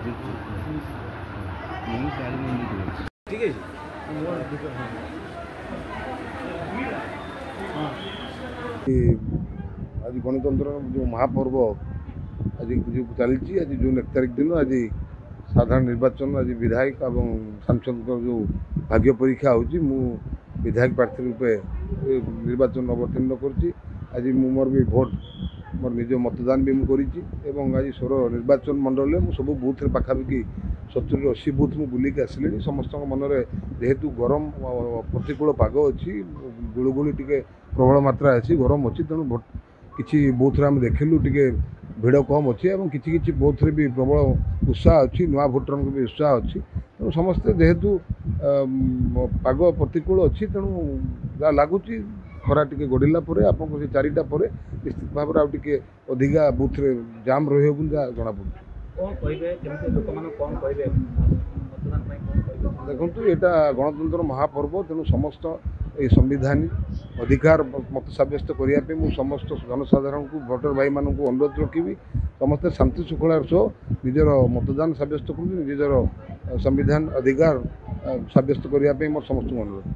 ठीक है आज गणतंत्र जो महापर्व आज जो चली आज जून 1 तारिख दिन आज साधारण निर्वाचन आज विधायक और सांसद जो भाग्य परीक्षा होची मु विधायक प्रार्थी रूपे निर्वाचन अवतीर्ण करछि। आज मोर भी भोट मोर निज मतदान भी मुझे आज सोर निर्वाचन मंडल में सब बूथ पाखापाखि 70-80 बूथ मुझे बुलिक आसिले समस्त मनरे जेहेतु गरम प्रतिकूल पाग अच्छी गुड़गुड़ी टे प्रबल मात्रा अच्छी गरम अच्छी तेणु किसी बूथ आम देखिलु टे भिड़ कम अच्छी और किसी बूथ भी प्रबल उत्साह अच्छी नुआ भोटर भी उत्साह अच्छी तेणु समस्ते जेहेतु पाग प्रतिकूल अच्छी तेणु जहाँ लगुच खरा टे गड़िला आपको से 4टा पर निश्चित भाव में अधिका बूथ रे जाम रही जहाँ जना देखु यहाँ गणतंत्र महापर्व तेणु समस्त ये संविधानिक अधिकार मत सब्यस्त करने समस्त जनसाधारण को भोटर भाई मान अनुरोध रखी समस्त शांति श्रृंखलार सह निजर मतदान सब्यस्त कर निजर संविधान अधिकार सब्यस्त करने मोर समस्त अनुरोध।